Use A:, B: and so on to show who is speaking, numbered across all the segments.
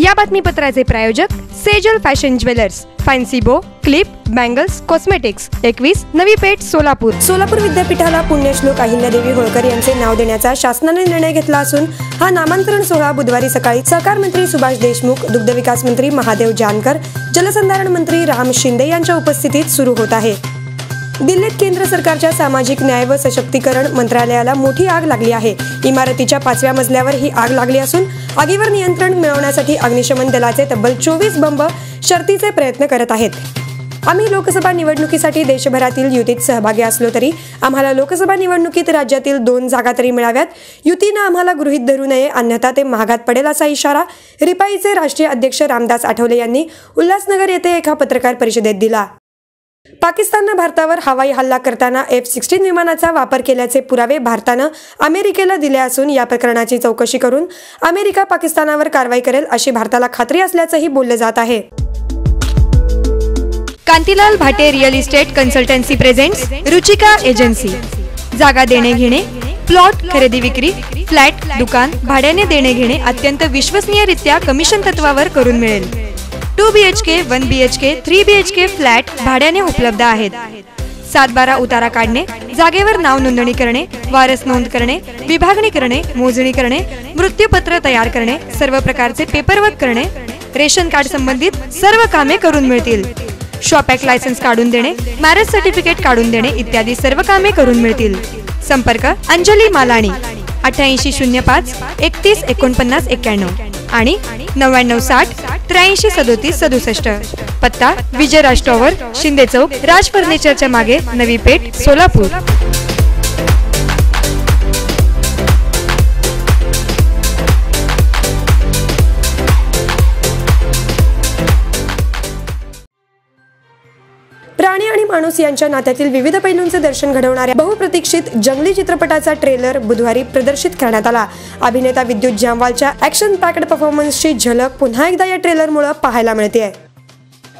A: या बातमीपत्राचे प्रायोजक Sejal fashion jewellers, fancy बो, clip, bangles, cosmetics, 21 Navi Peth, Solapur. Solapur विद्यापीठाला पुण्यश्लोक अहिल्यादेवी होळकर यांचे नाव देण्याचा शासनाने निर्णय घेतला असून हा नामांतरण सोहळा बुधवारी सकाळी सहकार मंत्री सुभाष देशमुख, दुग्धविकास मंत्री महादेव जानकर, जलसंधारण मंत्री राम शिंदे यांच्या उपस्थितीत सुरू होत आहे. दिल्लीत केंद्र सरकारच्या सामाजिक न्याय व सशक्तीकरण मंत्रालयाला मोठी आग लागली आहे. इमारतीच्या 5व्या मजल्यावर ही आग लागली असून आगीवर नियंत्रण मिळवण्यासाठी अग्निशमन दलाचे तब्बल 24 बंब शर्थीचे प्रयत्न करत आहेत. आम्ही लोकसभा निवडणुकीसाठी देशभरातील युतीत सहभागी असलो तरी आम्हाला लोकसभा निवडणुकीत राज्यातील 2 जागा तरी मिळाव्यात. युतीनं आम्हाला गृहीत धरू नये, अन्यथा ते महागात पडेल असा इशारा रिपाईचे राष्ट्रीय अध्यक्ष रामदास आठवले यांनी उल्हासनगर येथे एका पत्रकार परिषदेत दिला. पाकिस्ताननं भारतावर हवाई हल्ला करताना F-16 विमानाचा वापर केल्याचे पुरावे भारतानं अमेरिकेला दिले असून या प्रकरणाची चौकशी करून अमेरिका पाकिस्तानावर कारवाई करेल अशी भारताला खात्री असल्याचंही बोललं जात आहे. Kantilal Bhate real estate consultancy presents Ruchika agency. जागा देणे घेणे, प्लॉट खरेदी विक्री, फ्लॅट, दुकान भाड्याने देणे घेणे अत्यंत विश्वसनीयरित्या कमिशन तत्वावर करून मिळेल. 2 BHK, 1 BHK, 3 BHK फ्लॅट भाड्याने उपलब्ध आहेत. 7/12 उतारा काढणे, जागेवर नाव नोंदणी करणे, वारस नोंद करणे, विभागणी करणे, मोजणी करणे, मृत्यूपत्र तयार करणे, सर्व प्रकारचे पेपरवर्क करणे, रेशन कार्ड संबंधित सर्व कामे करून मिळतील. शॉप ॲक्ट लायसन्स काढून देणे, मॅरेज सर्टिफिकेट काढून देणे इत्यादी सर्व कामे करून मिळतील. संपर्क अंजली मालाणी 8805 31 49 91 आणि 9960 83 37 67. पत्ता विजयराज टॉवर, शिंदे चौक, राज फर्निचरच्या मागे, नवी पेठ, सोलापूर. प्राणी आणि माणूस यांच्या नात्यातील विविध पैलूंचे दर्शन घडवणाऱ्या बहुप्रतीक्षित जंगली चित्रपटाचा ट्रेलर बुधवारी प्रदर्शित करण्यात आला. अभिनेता विद्युत जामवालच्या ॲक्शन पॅक्ड परफॉर्मन्सची झलक पुन्हा एकदा या ट्रेलरमुळे पाहायला मिळते.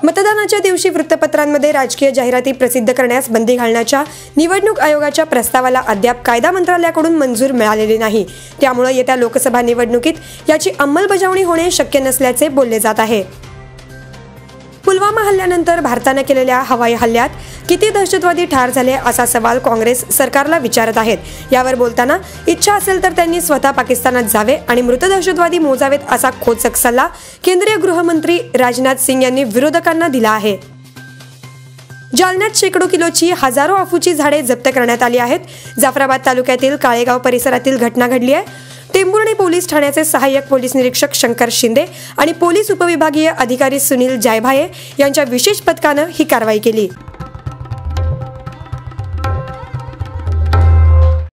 A: मतदानाच्या दिवशी वृत्तपत्रांमध्ये राजकीय जाहिराती प्रसिद्ध करण्यास बंदी घालण्याच्या निवडणूक आयोगाच्या प्रस्तावाला अद्याप कायदा मंत्रालयाकडून मंजूर मिळालेली नाही. त्यामुळे येत्या लोकसभा निवडणुकीत याची अंमलबजावणी होणे शक्य नसल्याचे बोलले जात आहे. पुलवामा हल्ल्यानंतर भारताने केलेल्या हवाई हल्ल्यात किती दहशतवादी ठार झाले असा सवाल काँग्रेस सरकारला विचारत आहेत. यावर बोलताना इच्छा असेल तर त्यांनी स्वतः पाकिस्तानात जावे आणि मृत दहशतवादी मोजावेत असा खोचक सल्ला केंद्रीय गृहमंत्री राजनाथ सिंग यांनी विरोधकांना दिला आहे. जालन्यात शेकडो किलोची हजारो अफूची झाडे जप्त करण्यात आली आहेत. जाफराबाद तालुक्यातील काळेगाव परिसरातील घटना घडली आहे. टेंभुर्णी पोलीस ठाण्याचे सहाय्यक पोलीस निरीक्षक शंकर शिंदे आणि पोलीस उपविभागीय अधिकारी सुनील जायभाये यांच्या विशेष पथकानं ही कारवाई केली.